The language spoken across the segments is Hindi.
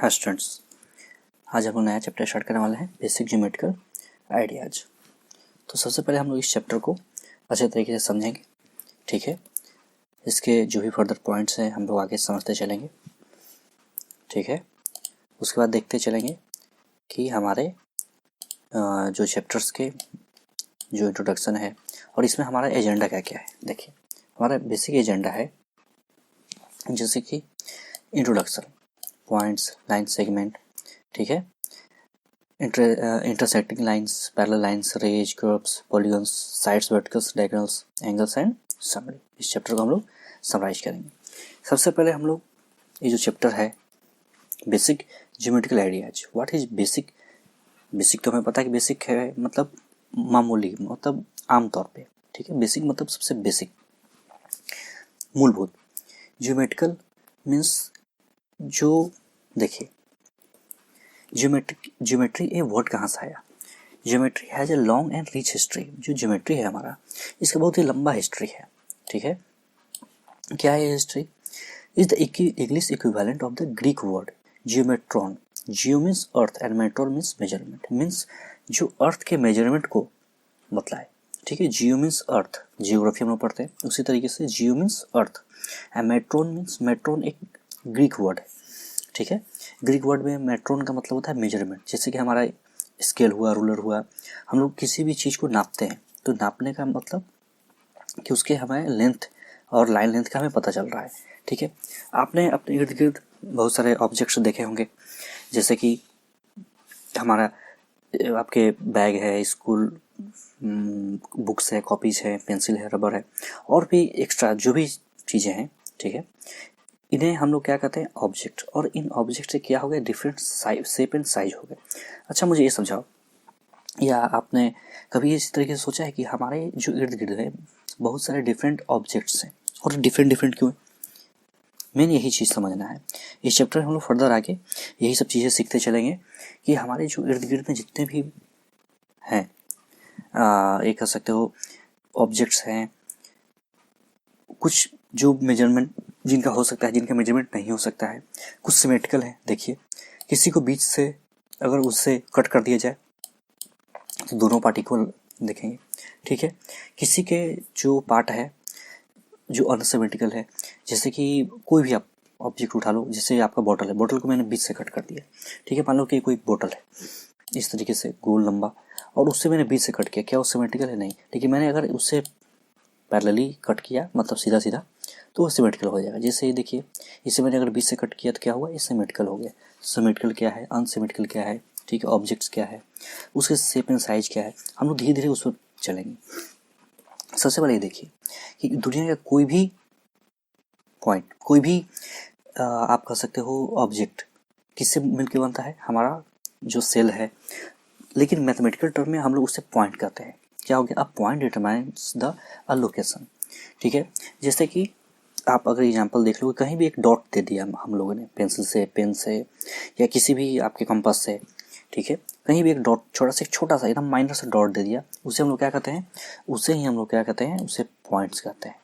हाँ स्टूडेंट्स, आज हम लोग नया चैप्टर स्टार्ट करने वाले हैं, बेसिक ज्योमेट्रिकल आइडियाज। तो सबसे पहले हम लोग इस चैप्टर को अच्छे तरीके से समझेंगे, ठीक है। इसके जो भी फर्दर पॉइंट्स हैं हम लोग आगे समझते चलेंगे, ठीक है। उसके बाद देखते चलेंगे कि हमारे जो चैप्टर्स के जो इंट्रोडक्शन है और इसमें हमारा एजेंडा क्या क्या है। देखिए, हमारा बेसिक एजेंडा है जैसे कि इंट्रोडक्शन, पॉइंट्स, लाइन सेगमेंट, ठीक है, intersecting lines, parallel lines, rays, curves, polygons, sides, verticals, diagonals, angles and summary। इस चैप्टर को हम लोग समराइज करेंगे। सबसे पहले हम लोग ये जो चैप्टर है basic geometrical ideas. What is basic? Basic तो हमें पता है कि बेसिक है मतलब मामूली, मतलब आमतौर पे, ठीक है। बेसिक मतलब सबसे बेसिक, मूलभूत। ज्योमेट्रिकल मीन्स जो, देखिए ज्योमेट्री ये वर्ड कहाँ से आया? Geometry has a long and rich history. जो ज्योमेट्री है हमारा, इसका बहुत ही लंबा हिस्ट्री है, ठीक है। क्या है history? Is the English equivalent of the Greek word geometron. Geo means earth and metron means measurement, means जो अर्थ के मेजरमेंट को बतलाए, ठीक है। जियो मीन्स अर्थ, जियोग्राफी हम लोग पढ़ते हैं, उसी तरीके से geo means earth and metron means, metron एक ग्रीक वर्ड है, ठीक है। ग्रीक वर्ड में मेट्रॉन का मतलब होता है मेजरमेंट। जैसे कि हमारा स्केल हुआ, रूलर हुआ, हम लोग किसी भी चीज़ को नापते हैं तो नापने का मतलब कि उसके हमें लेंथ और लाइन लेंथ का हमें पता चल रहा है, ठीक है। आपने अपने इर्द गिर्द बहुत सारे ऑब्जेक्ट्स देखे होंगे, जैसे कि हमारा आपके बैग है, स्कूल बुक्स है, कॉपीज है, पेंसिल है, रबर है, और भी एक्स्ट्रा जो भी चीज़ें हैं, ठीक है। इन्हें हम लोग क्या कहते हैं? ऑब्जेक्ट। और इन ऑब्जेक्ट से क्या हो गया? डिफरेंट शेप एंड साइज हो गए। अच्छा, मुझे ये समझाओ, या आपने कभी इस तरीके से सोचा है कि हमारे जो इर्द गिर्द है बहुत सारे डिफरेंट ऑब्जेक्ट्स हैं, और डिफरेंट डिफरेंट क्यों है? मेन यही चीज़ समझना है। इस चैप्टर में हम लोग फर्दर आगे यही सब चीज़ें सीखते चलेंगे कि हमारे जो इर्द गिर्द में जितने भी हैं, ये कह सकते हो ऑब्जेक्ट्स हैं, कुछ जो मेजरमेंट जिनका हो सकता है, जिनका मेजरमेंट नहीं हो सकता है, कुछ सिमेट्रिकल है। देखिए, किसी को बीच से अगर उससे कट कर दिया जाए तो दोनों पार्ट इक्वल दिखेंगे, ठीक है। किसी के जो पार्ट है जो अनसिमेट्रिकल है, जैसे कि कोई भी आप ऑब्जेक्ट उठा लो, जैसे आपका बॉटल है, बॉटल को मैंने बीच से कट कर दिया, ठीक है। मान लो कि कोई बॉटल है इस तरीके से गोल लंबा, और उससे मैंने बीच से कट किया, क्या वो सिमेट्रिकल है? नहीं। लेकिन मैंने अगर उससे पैरेलली कट किया, मतलब सीधा सीधा, तो वो सिमेट्रिकल हो जाएगा। जैसे ये देखिए, इसे मैंने अगर बीच से कट किया तो क्या हुआ? ये सिमेट्रिकल हो गया। सिमेट्रिकल क्या है, अनसिमेट्रिकल क्या है, ठीक है, ऑब्जेक्ट्स क्या है, उसके शेप एंड साइज क्या है, हम लोग धीरे धीरे उस पर चलेंगे। सबसे पहले ये देखिए कि दुनिया का कोई भी पॉइंट, कोई भी आप कह सकते हो ऑब्जेक्ट किससे मिलकर बनता है? हमारा जो सेल है, लेकिन मैथमेटिकल टर्म में हम लोग उससे पॉइंट कहते हैं। क्या हो गया? A point determines the a location, ठीक है। जैसे कि आप अगर एग्जांपल देख लो, कहीं भी एक डॉट दे दिया हम लोगों ने पेंसिल से, पेन से, या किसी भी आपके कंपास से, ठीक है, कहीं भी एक डॉट, छोटा सा एकदम माइनर सा डॉट दे दिया, उसे हम लोग क्या कहते हैं? उसे ही हम लोग क्या कहते हैं? उसे पॉइंट्स कहते हैं,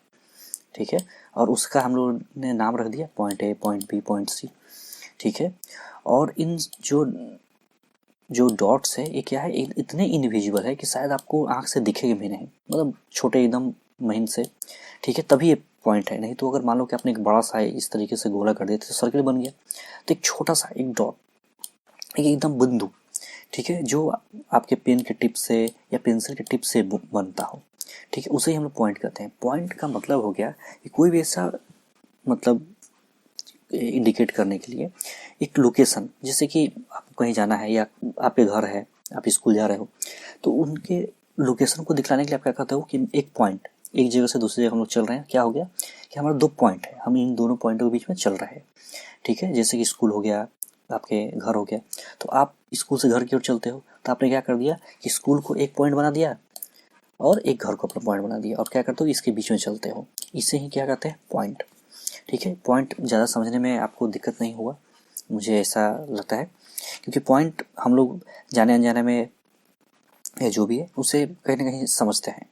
ठीक है। और उसका हम लोग ने नाम रख दिया point A, point B, point C, ठीक है। और इन जो जो डॉट्स है ये क्या है? इतने इनविजिबल है कि शायद आपको आँख से दिखेगा भी नहीं, मतलब छोटे एकदम महीन से, ठीक है, तभी ये पॉइंट है। नहीं तो अगर मान लो कि आपने एक बड़ा सा इस तरीके से गोला कर दिया तो सर्किल बन गया। तो एक छोटा सा एक डॉट, एक एकदम बिंदु, ठीक है, जो आपके पेन के टिप से या पेंसिल के टिप से बनता हो, ठीक है, उसे ही हम लोग पॉइंट कहते हैं। पॉइंट का मतलब हो गया कि कोई भी ऐसा, मतलब इंडिकेट करने के लिए एक लोकेशन, जैसे कि आपको कहीं जाना है या आपके घर है, आप स्कूल जा रहे हो, तो उनके लोकेशन को दिखलाने के लिए आप क्या कहते हो कि एक पॉइंट, एक जगह से दूसरी जगह हम लोग चल रहे हैं, क्या हो गया कि हमारा दो पॉइंट है, हम इन दोनों पॉइंटों के बीच में चल रहे हैं, ठीक है। जैसे कि स्कूल हो गया, आपके घर हो गया, तो आप स्कूल से घर की ओर चलते हो, तो आपने क्या कर दिया कि स्कूल को एक पॉइंट बना दिया और एक घर को अपना पॉइंट बना दिया, और क्या करते हो? इसके बीच में चलते हो, इसे ही क्या कहते हैं? पॉइंट, ठीक है। पॉइंट ज़्यादा समझने में आपको दिक्कत नहीं हुआ, मुझे ऐसा लगता है, क्योंकि पॉइंट हम लोग जाने अनजाने में जो भी है उसे कहीं ना कहीं समझते हैं,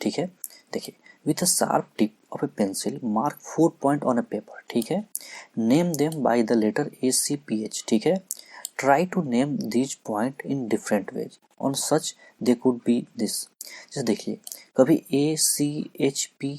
ठीक है। देखिए, with a sharp tip of a pencil, mark 4 point on a paper, ठीक है, name them by the letter ACPH, ठीक है, try to name these point in different ways on such they could be this. जैसे देखिए कभी ACHP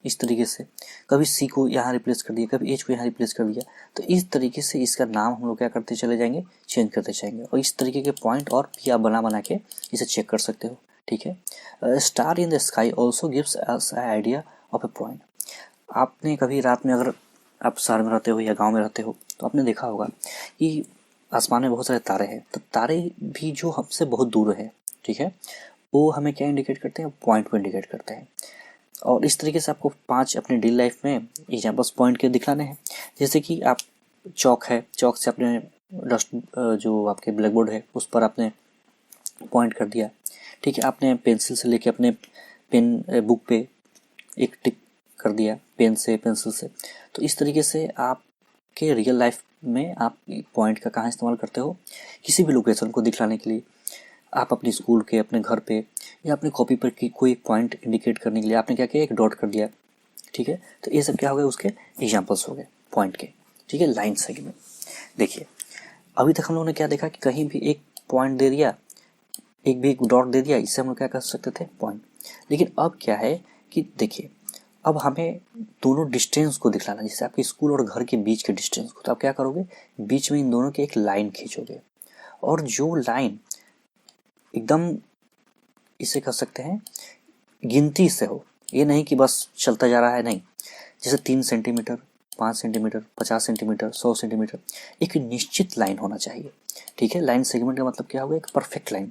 इस तरीके से, कभी सी को यहाँ रिप्लेस कर दिया, कभी एच को यहाँ रिप्लेस कर दिया, तो इस तरीके से इसका नाम हम लोग क्या करते चले जाएंगे, चेंज करते जाएंगे। और इस तरीके के पॉइंट और भी आप बना बना के इसे चेक कर सकते हो, ठीक है। Star in the sky also gives us I idea of A point. आपने कभी रात में, अगर आप शहर में रहते हो या गाँव में रहते हो, तो आपने देखा होगा कि आसमान में बहुत सारे तारे हैं, तो तारे भी जो हमसे बहुत दूर है, ठीक है, वो हमें क्या इंडिकेट करते हैं, पॉइंट को इंडिकेट करते हैं। और इस तरीके से आपको 5 अपने डेली लाइफ में एग्जाम्पल्स पॉइंट के दिखलाने हैं। जैसे कि आप चौक है, चौक से अपने डस्ट जो आपके ब्लैक बोर्ड है उस पर आपने पॉइंट कर दिया, ठीक है, आपने पेंसिल से लेके अपने पेन बुक पे एक टिक कर दिया, पेन से, पेंसिल से। तो इस तरीके से आपके रियल लाइफ में आप पॉइंट का कहाँ इस्तेमाल करते हो, किसी भी लोकेशन को दिखलाने के लिए। आप अपने स्कूल के, अपने घर पे या अपने कॉपी पर की कोई पॉइंट इंडिकेट करने के लिए आपने क्या किया, एक डॉट कर दिया, ठीक है। तो ये सब क्या हो गए, उसके एग्जाम्पल्स हो गए पॉइंट के, ठीक है, लाइन सेगमेंट। देखिए अभी तक हम लोगों ने क्या देखा कि कहीं भी एक पॉइंट दे दिया, एक भी डॉट दे दिया, इससे हम लोग क्या कर सकते थे, पॉइंट। लेकिन अब क्या है कि देखिए अब हमें दोनों डिस्टेंस को दिखलाना, जैसे आपके स्कूल और घर के बीच के डिस्टेंस को, तो आप क्या करोगे, बीच में इन दोनों की एक लाइन खींचोगे। और जो लाइन एकदम इसे कह सकते हैं गिनती से हो, ये नहीं कि बस चलता जा रहा है, नहीं, जैसे 3 सेंटीमीटर, 5 सेंटीमीटर, 50 सेंटीमीटर, 100 सेंटीमीटर, एक निश्चित लाइन होना चाहिए, ठीक है। लाइन सेगमेंट का मतलब क्या होगा, एक परफेक्ट लाइन,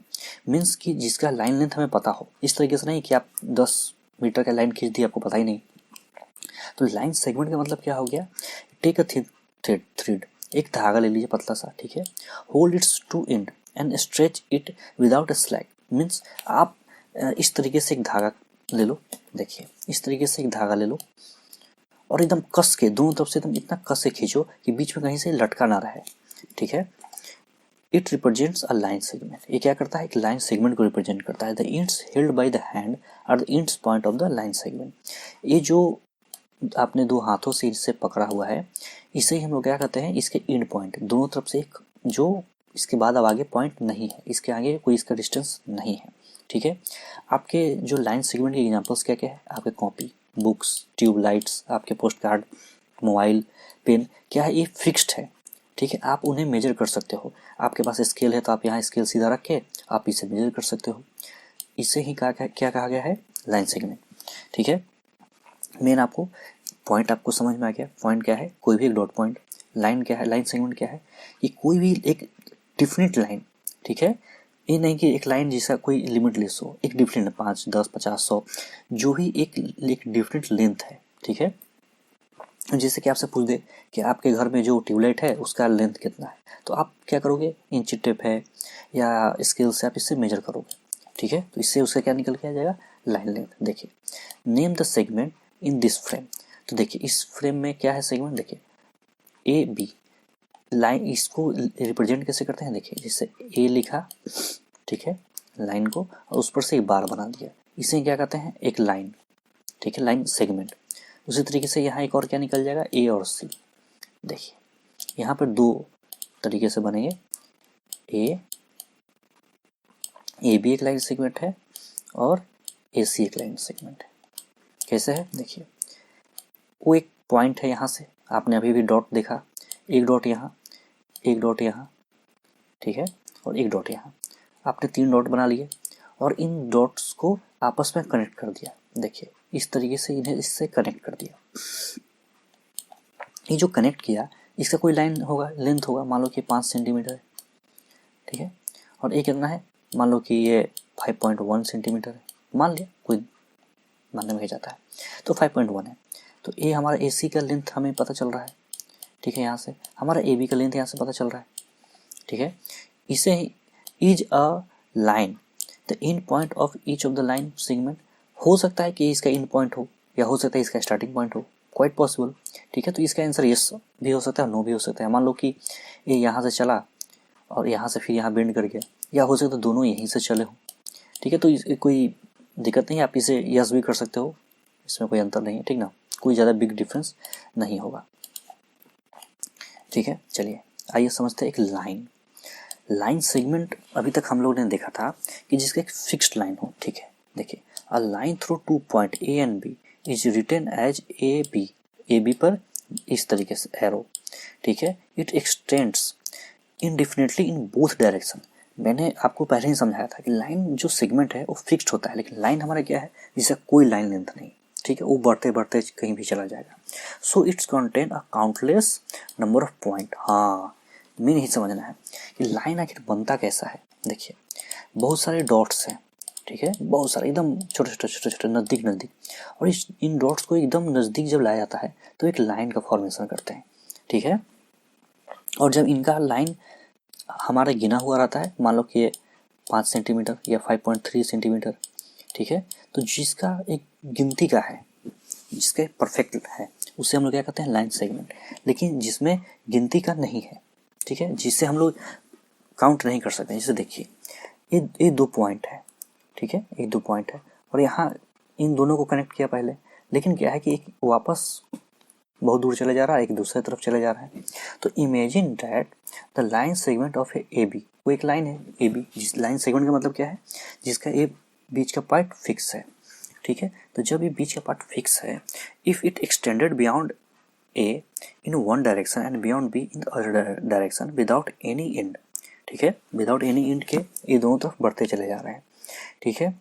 मीन्स कि जिसका लाइन लेंथ हमें पता हो। इस तरीके से नहीं कि आप 10 मीटर का लाइन खींच दी, आपको पता ही नहीं। तो लाइन सेगमेंट का मतलब क्या हो गया, टेक अ थ्रेड, एक धागा ले लीजिए पतला सा, ठीक है, hold its two end and stretch it without a slag. Means आप इस तरीके से एक धागा ले लो, देखिए इस तरीके से एक धागा ले लो और एकदम कस के दोनों तरफ से एकदम इतना कस से खींचो कि बीच में कहीं से लटका ना रहे, ठीक है। It represents a line segment, ये क्या करता है, एक लाइन सेगमेंट को रिप्रेजेंट करता है। The ends held by the hand are the ends point of the line segment. ये जो आपने 2 हाथों से इसे पकड़ा हुआ है, इसे ही हम लोग क्या कहते हैं, इसके एंड पॉइंट, दोनों तरफ से एक, जो इसके बाद अब आगे पॉइंट नहीं है, इसके आगे कोई इसका डिस्टेंस नहीं है, ठीक है। आपके जो लाइन सेगमेंट के एग्जांपल्स क्या क्या है, आपके कॉपी, बुक्स, ट्यूबलाइट्स, आपके पोस्ट कार्ड, मोबाइल, पेन, क्या है, ये फिक्स्ड है, ठीक है, आप उन्हें मेजर कर सकते हो। आपके पास स्केल है तो आप यहाँ स्केल सीधा रख के आप इसे मेजर कर सकते हो। इसे ही क्या कहा गया है, लाइन सेगमेंट, ठीक है। मेन आपको पॉइंट आपको समझ में आ गया, पॉइंट क्या है, कोई भी एक डॉट पॉइंट। लाइन क्या है, लाइन सेगमेंट क्या है, कि कोई भी एक डिफिनिट लाइन, ठीक है, ये नहीं कि एक लाइन जिसका कोई लिमिटलेस हो, एक डिफरेंट 5, 10, 50, 100, जो भी एक डिफरेंट लेंथ है, ठीक है। जैसे कि आपसे पूछ दे कि आपके घर में जो ट्यूबलाइट है उसका लेंथ कितना है, तो आप क्या करोगे, इंची टेप है या स्केल से आप इससे मेजर करोगे, ठीक है। तो इससे उसका क्या निकल के आ जाएगा, लाइन लेंथ। देखिए name the segment in this frame, तो देखिए इस फ्रेम में क्या है सेगमेंट, देखिए ए बी लाइन, इसको रिप्रेजेंट कैसे करते हैं, देखिए जैसे ए लिखा, ठीक है, लाइन को, और उस पर से एक बार बना दिया, इसे क्या कहते हैं, एक लाइन, ठीक है, लाइन सेगमेंट। उसी तरीके से यहाँ एक और क्या निकल जाएगा, ए और सी। देखिए यहाँ पर 2 तरीके से बनेंगे, ए भी एक लाइन सेगमेंट है और ए सी एक लाइन सेगमेंट है। कैसे है, देखिए वो एक पॉइंट है, यहाँ से आपने अभी भी डॉट देखा, एक डॉट यहाँ, एक डॉट यहाँ, ठीक है, और एक डॉट यहाँ, आपने 3 डॉट बना लिए और इन डॉट्स को आपस में कनेक्ट कर दिया। देखिए इस तरीके से इन्हें इससे कनेक्ट कर दिया। ये जो कनेक्ट किया इसका कोई लाइन होगा, लेंथ होगा, मान लो कि 5 सेंटीमीटर है, ठीक है, और ये कितना है, मान लो कि ये 5.1 सेंटीमीटर है, मान लिया, कोई मानने में जाता है, तो 5.1 है। तो ये हमारा ए सी का लेंथ हमें पता चल रहा है, ठीक है, यहाँ से हमारा ए बी का लेंथ यहाँ से पता चल रहा है, ठीक है। इसे is a line the in point of each of the line segment. हो सकता है कि इसका इन पॉइंट हो या हो सकता है इसका स्टार्टिंग पॉइंट हो, क्वाइट पॉसिबल, ठीक है। तो इसका आंसर यस भी हो सकता है, नो भी हो सकता है। मान लो कि ये यहाँ से चला और यहाँ से फिर यहाँ बेंड कर गया, या हो सकता है दोनों यहीं से चले हो, ठीक है। तो कोई दिक्कत नहीं है, आप इसे यस भी कर सकते हो, इसमें कोई अंतर नहीं है, ठीक ना, कोई ज़्यादा बिग डिफरेंस नहीं होगा, ठीक है। चलिए आइए समझते हैं एक लाइन। लाइन सेगमेंट अभी तक हम लोगों ने देखा था कि जिसका एक फिक्स्ड लाइन हो, ठीक है। देखिए a line through 2 point A and B is written as A B पर इस तरीके से एरो, ठीक है। It extends indefinitely in both direction. मैंने आपको पहले ही समझाया था कि लाइन जो सेगमेंट है वो फिक्स्ड होता है, लेकिन लाइन हमारा क्या है, जिसका कोई लाइन लेंथ नहीं, ठीक है, वो बढ़ते बढ़ते कहीं भी चला जाएगा। So it's contain a countless number of point. हाँ, मेन यही समझना है कि लाइन आखिर बनता कैसा है। देखिए बहुत सारे डॉट्स हैं, ठीक है, बहुत सारे एकदम छोटे छोटे छोटे छोटे नज़दीक नज़दीक, और इन डॉट्स को एकदम नज़दीक जब लाया जाता है तो एक लाइन का फॉर्मेशन करते हैं, ठीक है। और जब इनका लाइन हमारा गिना हुआ रहता है, मान लो कि 5 सेंटीमीटर या 5.3 सेंटीमीटर, ठीक है, तो जिसका एक गिनती का है, जिसका परफेक्ट है, उसे हम लोग क्या कहते हैं, लाइन सेगमेंट। लेकिन जिसमें गिनती का नहीं है, ठीक है, जिससे हम लोग काउंट नहीं कर सकते, जैसे देखिए ये 2 पॉइंट है, ठीक है, एक 2 पॉइंट है, और यहाँ इन दोनों को कनेक्ट किया पहले, लेकिन क्या है कि एक वापस बहुत दूर चले जा रहा है, एक दूसरे तरफ चले जा रहा है। तो imagine that the line segment of A B, वो एक लाइन है ए बी, जिस लाइन सेगमेंट का मतलब क्या है, जिसका ए बीच का पार्ट फिक्स है, ठीक है। तो जब ये बीच का पार्ट फिक्स है, if it extended beyond A in one direction and beyond be in the other direction without any and, ठीक है, विदाउट एनी एंड के ये दोनों तरफ बढ़ते चले जा रहे हैं, ठीक है।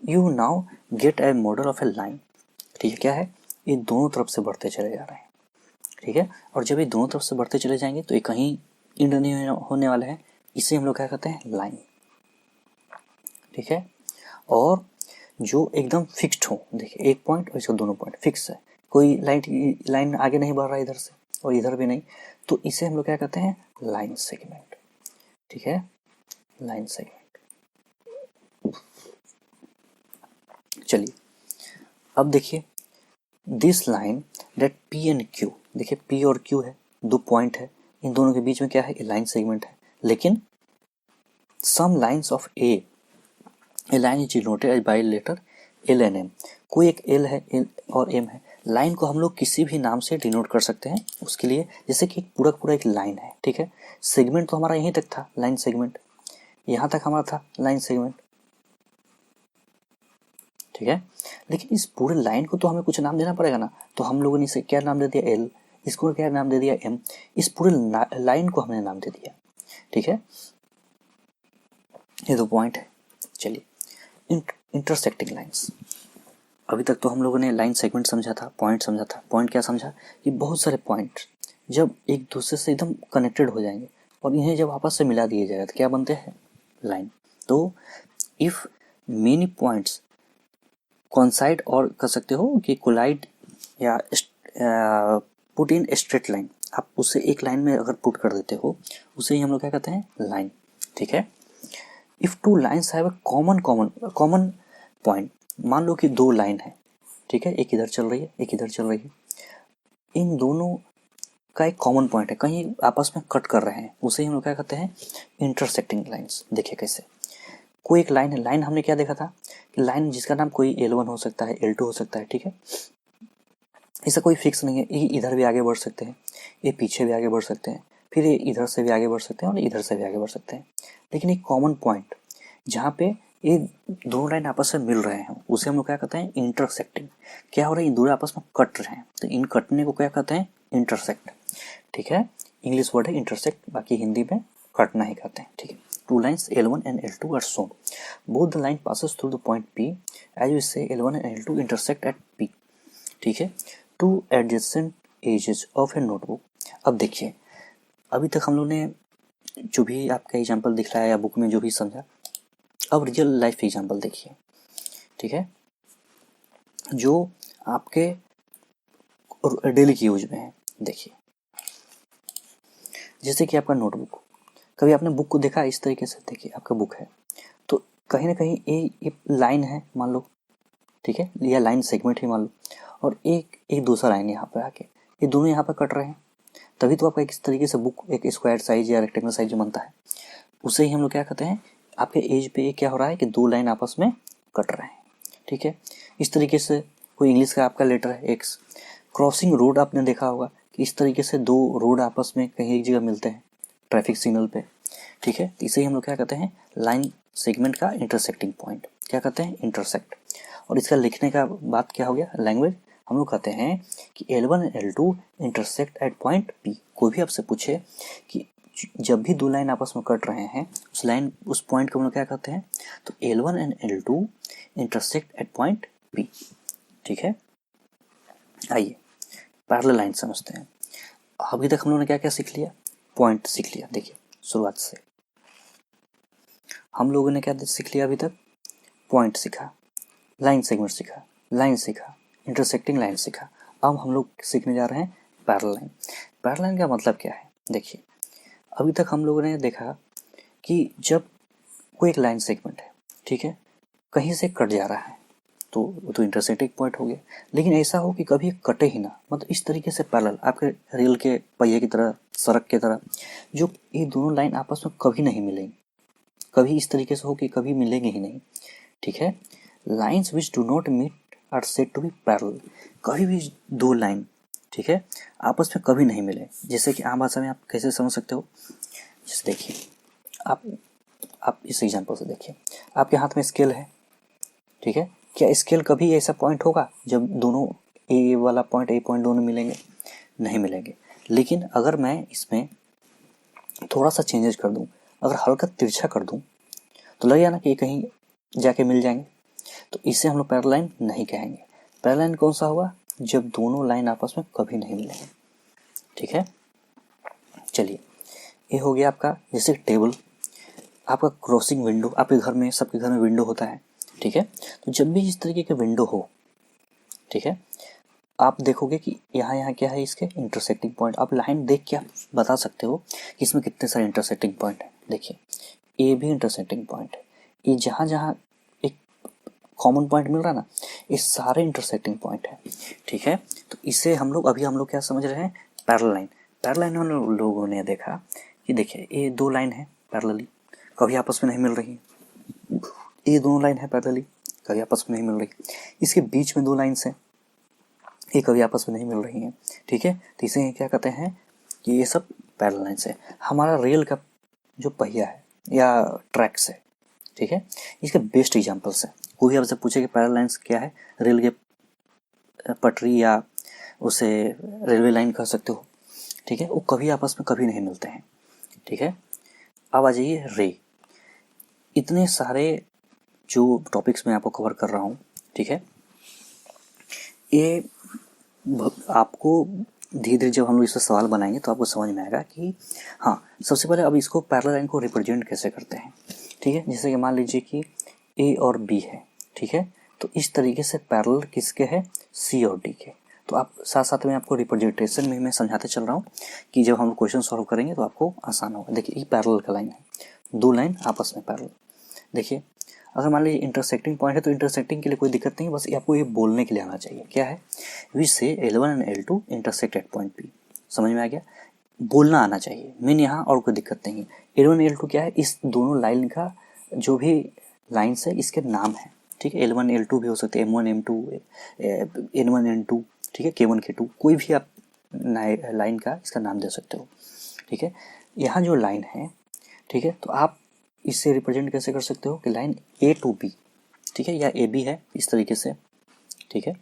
You now get A model of a line, ठीक है, क्या है, ये दोनों तरफ से बढ़ते चले जा रहे हैं, ठीक है। और जब ये दोनों तरफ से बढ़ते चले जाएंगे तो ये कहीं एंड नहीं होने वाला है, इसे हम लोग क्या कहते हैं, लाइन, ठीक है। और जो एकदम फिक्स्ड हो, देखिए एक पॉइंट और इसका दोनों पॉइंट फिक्स है, कोई लाइन आगे नहीं बढ़ रहा है इधर से और इधर भी नहीं, तो इसे हम लोग क्या कहते हैं, लाइन सेगमेंट, ठीक है, लाइन सेगमेंट। चलिए अब देखिए this line that P and Q, देखिए पी और क्यू है, 2 पॉइंट है, इन दोनों के बीच में क्या है, लाइन सेगमेंट है। लेकिन some lines of a line is denoted by letter L and M, कोई एक एल है और एम है, लाइन को हम लोग किसी भी नाम से डिनोट कर सकते हैं उसके लिए, जैसे कि पूरा पूरा एक लाइन है, ठीक है। सेगमेंट तो हमारा यहीं तक था, लाइन सेगमेंट, यहाँ तक हमारा था लाइन सेगमेंट, ठीक है। लेकिन इस पूरे लाइन को तो हमें कुछ नाम देना पड़ेगा ना, तो हम लोगों ने इसे क्या नाम दे दिया, एल, इसको क्या नाम दे दिया, एम, इस पूरे लाइन को हमने नाम दे दिया, ठीक है। ये 2 पॉइंट है। चलिए इंटरसेक्टिंग लाइंस, अभी तक तो हम लोगों ने लाइन सेगमेंट समझा था, पॉइंट समझा था। पॉइंट क्या समझा कि बहुत सारे पॉइंट जब एक दूसरे से एकदम कनेक्टेड हो जाएंगे और इन्हें जब आपस से मिला दिया जाएगा तो क्या बनते हैं, लाइन। तो इफ मेनी पॉइंट्स कोइंसाइड, और कर सकते हो कि कोलाइड या पुट इन स्ट्रेट लाइन, आप उसे एक लाइन में अगर पुट कर देते हो उसे ही हम लोग क्या कहते हैं, लाइन, ठीक है। If 2 lines have a common point, मान लो कि 2 लाइन है, ठीक है, एक इधर चल रही है एक इधर चल रही है, इन दोनों का एक कॉमन पॉइंट है, कहीं आपस में कट कर रहे हैं, उसे ही हम लोग क्या कहते हैं, इंटरसेक्टिंग लाइन्स। देखिए कैसे, कोई एक लाइन है, लाइन हमने क्या देखा था कि लाइन जिसका नाम कोई L1 हो सकता है, L2 हो सकता है, ठीक है, इसका कोई फिक्स नहीं है, ये इधर भी आगे बढ़ सकते हैं, ये पीछे भी आगे बढ़ सकते हैं, फिर ये इधर से भी आगे बढ़ सकते हैं और इधर से भी आगे बढ़ सकते हैं। लेकिन एक कॉमन पॉइंट जहाँ पे ये दोनों लाइन आपस में मिल रहे हैं उसे हम लोग क्या कहते हैं, इंटरसेक्टिंग। क्या हो रहा है, ये दोनों आपस में कट रहे हैं तो इन कटने को क्या कहते हैं, इंटरसेक्ट, ठीक है। इंग्लिश वर्ड है इंटरसेक्ट, बाकी हिंदी में कटना ही कहते हैं, ठीक है। 2 lines L1 and L2 are shown. Both the line passes through the point P. As we say, L1 and L2 intersect at P. ठीक है, 2 adjacent edges of a notebook. अब देखिए, अभी तक हम लोग ने जो भी आपका एग्जाम्पल दिख रहा है या बुक में जो भी समझा, अब रियल लाइफ एग्जाम्पल देखिए, ठीक है, जो आपके डेली की यूज में है। देखिए जैसे कि आपका नोटबुक, कभी आपने बुक को देखा इस तरीके से, देखिए आपका बुक है तो कहीं ना कहीं ये लाइन है मान लो, ठीक है, या लाइन सेगमेंट ही मान लो, और एक दूसरा लाइन यहाँ पे आके, ये दोनों यहाँ पे कट रहे हैं, तभी तो आपका इस तरीके से बुक एक स्क्वायर साइज या रेक्टेंगल साइज जो बनता है, उसे ही हम लोग क्या कहते हैं, आपके एज पे क्या हो रहा है कि 2 लाइन आपस में कट रहे हैं, ठीक है। इस तरीके से कोई इंग्लिश का आपका लेटर है एक्स। क्रॉसिंग रोड आपने देखा होगा कि इस तरीके से दो रोड आपस में कहीं एक जगह मिलते हैं ट्रैफिक सिग्नल पे, ठीक है। तो इसे ही हम लोग क्या कहते हैं, लाइन सेगमेंट का इंटरसेक्टिंग पॉइंट क्या कहते हैं, इंटरसेक्ट। और इसका लिखने का बात क्या हो गया, लैंग्वेज। हम लोग कहते हैं कि L1 और L2 intersect at point P। कोई भी आपसे पूछे कि जब भी दो लाइन आपस में कट रहे हैं उस पॉइंट को हम लोग क्या कहते हैं, तो L1 and L2 intersect at point P, ठीक है। आइए पैरेलल लाइन समझते हैं। अभी तक हम लोगों ने क्या क्या सीख लिया, पॉइंट सीख लिया। देखिए शुरुआत से हम लोगों ने क्या सीख लिया अभी तक, पॉइंट सीखा, लाइन सेगमेंट सीखा, लाइन सीखा, इंटरसेक्टिंग लाइन सीखा। अब हम लोग सीखने जा रहे हैं पैरेलल लाइन। पैरेलल लाइन का मतलब क्या है, देखिए अभी तक हम लोगों ने देखा कि जब कोई एक लाइन सेगमेंट है, ठीक है, कहीं से कट जा रहा है तो वो तो इंटरसेक्टिंग पॉइंट हो गया। लेकिन ऐसा हो कि कभी कटे ही ना, मतलब इस तरीके से पैरेलल आपके रेल के पहिए की तरह, सड़क की तरह, जो ये दोनों लाइन आपस में कभी नहीं मिलेंगी, कभी इस तरीके से हो कि कभी मिलेंगे ही नहीं, ठीक है। Lines which do not meet are said to be parallel. कभी भी दो लाइन, ठीक है, आपस में कभी नहीं मिले। जैसे कि आम भाषा में आप कैसे समझ सकते हो, जैसे देखिए आप इस एग्जांपल से देखिए, आपके हाथ में स्केल है, ठीक है। क्या स्केल कभी ऐसा पॉइंट होगा जब दोनों ए वाला पॉइंट ए पॉइंट दोनों मिलेंगे, नहीं मिलेंगे। लेकिन अगर मैं इसमें थोड़ा सा चेंजेस कर दूं, अगर हल्का तिरछा कर दूं, तो लगेगा ना कि ये कहीं जाके मिल जाएंगे। तो इसे हम लोग पैरेलल लाइन नहीं कहेंगे। पैरेलल लाइन कौन सा होगा, जब दोनों लाइन आपस में कभी नहीं मिलेंगे, ठीक है। चलिए ये हो गया आपका, जैसे टेबल, आपका क्रॉसिंग विंडो, आपके घर में, सबके घर में विंडो होता है, ठीक है। तो जब भी इस तरीके के विंडो हो, ठीक है, आप देखोगे कि यहाँ यहाँ क्या है, इसके इंटरसेक्टिंग पॉइंट। आप लाइन देख के आप बता सकते हो कि इसमें कितने सारे इंटरसेक्टिंग पॉइंट है। देखिए ए भी इंटरसेक्टिंग पॉइंट है, ये जहाँ जहाँ एक कॉमन पॉइंट मिल रहा है ना, ये सारे इंटरसेक्टिंग पॉइंट है, ठीक है। तो इसे हम लोग क्या समझ रहे हैं, पैरेलल लाइन। पैरेलल लाइन हम लोगों ने देखा कि देखिए ये दो लाइन है पैरेलली, कभी आपस में नहीं मिल रही, ये दोनों लाइन है पैरेलली, कभी आपस में नहीं मिल रही। इसके बीच में दो लाइन्स हैं, ये कभी आपस में नहीं मिल रही हैं, ठीक है। तो इसे क्या कहते हैं कि ये सब पैरेलल लाइन्स है। हमारा रेल का जो पहिया है या ट्रैक्स है, ठीक है, इसके बेस्ट एग्जांपल्स है। कोई भी आपसे पूछे कि पैरेलल लाइन्स क्या है, रेल के पटरी या उसे रेलवे लाइन कह सकते हो, ठीक है, वो कभी आपस में कभी नहीं मिलते हैं, ठीक है। अब आ जाइए रे। इतने सारे जो टॉपिक्स मैं आपको कवर कर रहा हूँ, ठीक है, ये आपको धीरे धीरे जब हम लोग इससे सवाल बनाएंगे तो आपको समझ में आएगा कि हाँ, सबसे पहले अब इसको पैरेलल लाइन को रिप्रेजेंट कैसे करते हैं, ठीक है। जैसे कि मान लीजिए कि ए और बी है, ठीक है, तो इस तरीके से पैरेलल किसके है, सी और डी के। तो आप साथ साथ में आपको रिप्रेजेंटेशन में मैं समझाते चल रहा हूँ कि जब हम क्वेश्चन सॉल्व करेंगे तो आपको आसान होगा। देखिए ये पैरेलल का लाइन है, दो लाइन आपस में पैरेलल। देखिए अगर मान लीजिए इंटरसेक्टिंग पॉइंट है तो इंटरसेक्टिंग के लिए कोई दिक्कत नहीं है, बस आपको ये बोलने के लिए आना चाहिए, क्या है, वी से L1 and L2 intersect at point P। समझ में आ गया, बोलना आना चाहिए मेन यहाँ, और कोई दिक्कत नहीं है। L1 L2 क्या है, इस दोनों लाइन का जो भी लाइन्स है इसके नाम है, ठीक है। L1 L2 भी हो सकते हैं, M1 M2 N1 N2, ठीक है, K1 K2, कोई भी आप लाइन का इसका नाम दे सकते हो, ठीक है। यहाँ जो लाइन है, ठीक है, तो आप इससे रिप्रेजेंट कैसे कर सकते हो कि लाइन ए टू बी, ठीक है, या ए बी है इस तरीके से, ठीक है।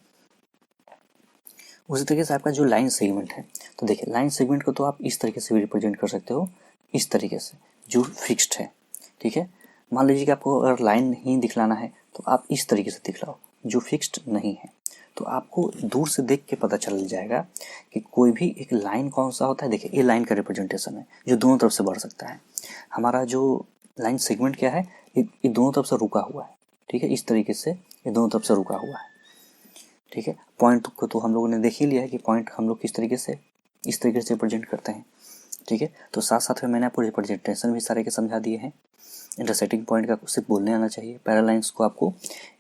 उसी तरीके से आपका जो लाइन सेगमेंट है, तो देखिए लाइन सेगमेंट को तो आप इस तरीके से भी रिप्रेजेंट कर सकते हो, इस तरीके से जो फिक्स्ड है, ठीक है। मान लीजिए कि आपको अगर लाइन ही दिखलाना है तो आप इस तरीके से दिखलाओ जो फिक्स्ड नहीं है, तो आपको दूर से देख के पता चल जाएगा कि कोई भी एक लाइन कौन सा होता है। देखिए ये लाइन का रिप्रेजेंटेशन है जो दोनों तरफ से बढ़ सकता है। हमारा जो लाइन सेगमेंट क्या है, ये दोनों तरफ से रुका हुआ है, ठीक है, इस तरीके से ये दोनों तरफ से रुका हुआ है, ठीक है। पॉइंट को तो हम लोगों ने देख ही लिया है कि पॉइंट हम लोग किस तरीके से, इस तरीके से रिप्रेजेंट करते हैं, ठीक है। तो साथ साथ में मैंने आपको रिप्रेजेंटेशन भी सारे के समझा दिए हैं। इंटरसेक्टिंग पॉइंट का सिर्फ बोलने आना चाहिए। पैरेलल लाइंस को आपको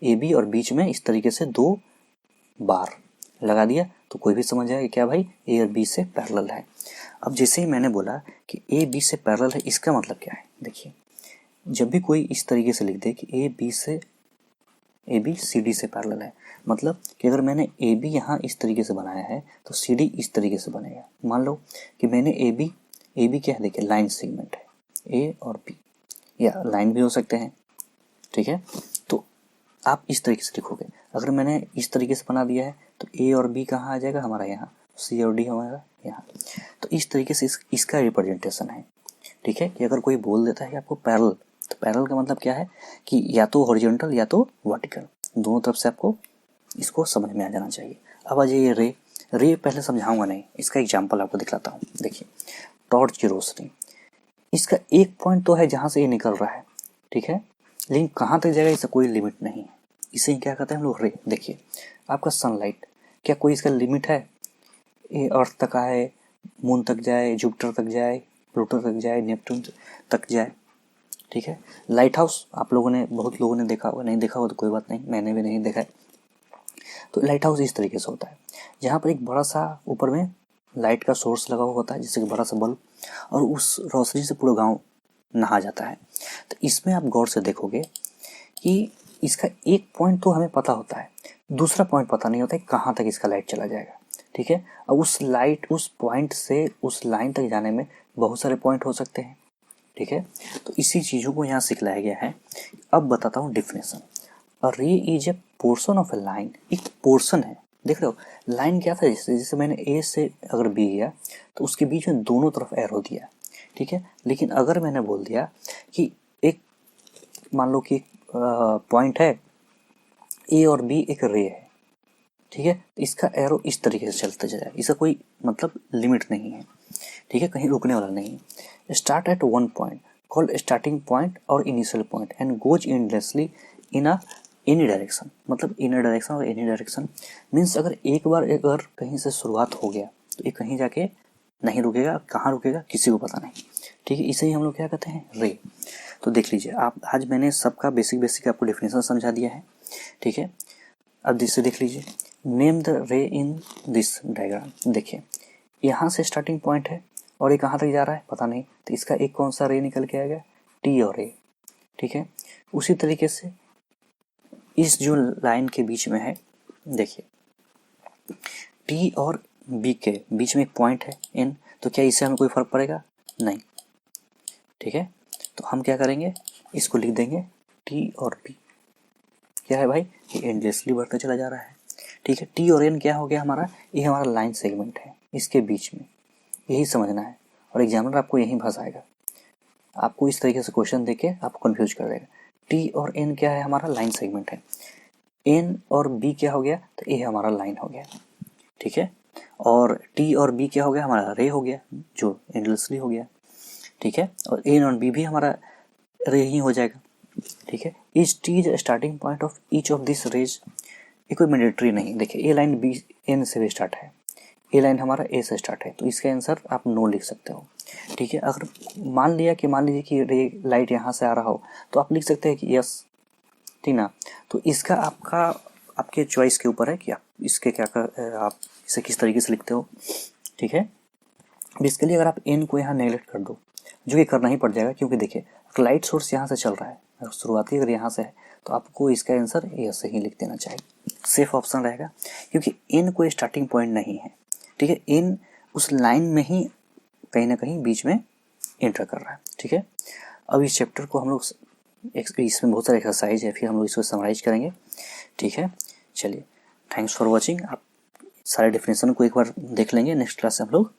ए बी और बीच में इस तरीके से दो बार लगा दिया तो कोई भी समझ जाएगा क्या भाई, ए और बी से पैरेलल है। अब जैसे ही मैंने बोला कि ए बी से पैरेलल है, इसका मतलब क्या है, देखिए जब भी कोई इस तरीके से लिख दे कि ए बी से ए बी सी डी से पैरेलल है, मतलब कि अगर मैंने ए बी यहाँ इस तरीके से बनाया है तो सी डी इस तरीके से बनेगा। मान लो कि मैंने ए बी क्या है, देखिए लाइन सेगमेंट है ए और बी, या लाइन भी हो सकते हैं, ठीक है। तो आप इस तरीके से लिखोगे। अगर मैंने इस तरीके से बना दिया है तो ए और बी कहाँ आ जाएगा हमारा, यहाँ, सी और डी हमारा यहाँ। तो इस तरीके से इसका रिप्रेजेंटेशन है, ठीक है। कि अगर कोई बोल देता है कि आपको पैरेलल, तो पैरेलल का मतलब क्या है कि या तो हॉरिजॉन्टल या तो वर्टिकल, दोनों तरफ से आपको इसको समझ में आ जाना चाहिए। अब आ जाइए रे पहले समझाऊंगा नहीं, इसका एग्जाम्पल आपको दिखलाता हूँ। देखिए टॉर्च की रोशनी, इसका एक पॉइंट तो है जहाँ से ये निकल रहा है, ठीक है, लेकिन कहाँ तक जाएगा इसका कोई लिमिट नहीं है। इसे क्या कहते हैं हम लोग, रे। देखिए आपका सनलाइट, क्या कोई इसका लिमिट है, ये अर्थ तक आए, मून तक जाए, जुपिटर तक जाए, प्लूटो तक जाए, नेपट्टून तक जाए, ठीक है। लाइट हाउस आप लोगों ने, बहुत लोगों ने देखा होगा, नहीं देखा हो तो कोई बात नहीं, मैंने भी नहीं देखा है। तो लाइट हाउस इस तरीके से होता है जहाँ पर एक बड़ा सा ऊपर में लाइट का सोर्स लगा हुआ होता है, जैसे कि बड़ा सा बल्ब, और उस रोशनी से पूरा गांव नहा जाता है। तो इसमें आप गौर से देखोगे कि इसका एक पॉइंट तो हमें पता होता है, दूसरा पॉइंट पता नहीं होता है कहाँ तक इसका लाइट चला जाएगा, ठीक है। अब उस पॉइंट से उस लाइन तक जाने में बहुत सारे पॉइंट हो सकते हैं, ठीक है। तो इसी चीज़ों को यहाँ सिखलाया गया है। अब बताता हूँ डिफिनेशन। अ रे is a portion of a line, एक पोर्शन है, देख रहे हो। लाइन क्या था, जैसे मैंने ए से अगर बी गया तो उसके बीच में दोनों तरफ एरो दिया, ठीक है। लेकिन अगर मैंने बोल दिया कि एक, मान लो कि पॉइंट है ए और बी, एक रे है, ठीक है, इसका एरो इस तरीके से चलते जाए, इसका कोई मतलब लिमिट नहीं है, ठीक है, कहीं रुकने वाला नहीं है। Start at one point called starting point और initial point and goes endlessly in a any direction, मतलब इन अ डायरेक्शन और एनी डायरेक्शन मीन्स अगर एक बार अगर कहीं से शुरुआत हो गया तो ये कहीं जाके नहीं रुकेगा, कहाँ रुकेगा किसी को पता नहीं, ठीक है। इसे ही हम लोग क्या कहते हैं, रे। तो देख लीजिए आप, आज मैंने सबका बेसिक आपको डेफिनेशन समझा दिया है, ठीक है। अब जिससे देख लीजिए, नेम द रे इन दिस डायग्राम। देखिए यहाँ से स्टार्टिंग पॉइंट है और ये कहाँ तक जा रहा है पता नहीं, तो इसका एक कौन सा रे निकल के आएगा, टी और ए, ठीक है। उसी तरीके से इस जो लाइन के बीच में है, देखिए टी और बी के बीच में एक पॉइंट है एन, तो क्या इससे हमें कोई फर्क पड़ेगा, नहीं, ठीक है। तो हम क्या करेंगे, इसको लिख देंगे टी और बी, क्या है भाई, ये एंडलेसली बढ़ता चला जा रहा है, ठीक है। टी और एन क्या हो गया हमारा, ये हमारा लाइन सेगमेंट है, इसके बीच में, यही समझना है। और एग्जामिनर आपको यही फंसाएगा, आपको इस तरीके से क्वेश्चन देके आपको कंफ्यूज कर देगा। टी और एन क्या है, हमारा लाइन सेगमेंट है। एन और बी क्या हो गया, तो ये हमारा लाइन हो गया, ठीक है। और टी और बी क्या हो गया, हमारा रे हो गया, जो एंडलेसली हो गया, ठीक है। और एन और बी भी हमारा रे ही हो जाएगा, ठीक है। Is T is starting point of each of this rays, ये कोई मैंडेटरी नहीं। देखिए ए लाइन बी एन से भी स्टार्ट है, ए लाइन हमारा ए से स्टार्ट है, तो इसका आंसर आप नो लिख सकते हो, ठीक है। अगर मान लीजिए कि रे लाइट यहाँ से आ रहा हो तो आप लिख सकते हैं कि यस, ठीक ना। तो इसका आपके चॉइस के ऊपर है कि आप इसके आप इसे किस तरीके से लिखते हो, ठीक है। इसके लिए अगर आप एन को यहाँ नेगलेक्ट कर दो, जो कि करना ही पड़ जाएगा, क्योंकि देखिए लाइट सोर्स यहाँ से चल रहा है, शुरुआती अगर यहाँ से है तो आपको इसका आंसर ऐसे ही लिख देना चाहिए, सेफ ऑप्शन रहेगा, क्योंकि एन कोई स्टार्टिंग पॉइंट नहीं है, ठीक है। एन उस लाइन में ही कहीं ना कहीं बीच में एंटर कर रहा है, ठीक है। अब इस चैप्टर को हम लोग, इसमें बहुत सारे एक्सरसाइज है, फिर हम लोग इसको समराइज करेंगे, ठीक है। चलिए, थैंक्स फॉर वॉचिंग। आप सारे डेफिनेशन को एक बार देख लेंगे, नेक्स्ट क्लास से हम लोग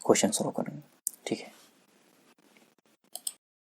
क्वेश्चन सॉल्व करेंगे, ठीक है।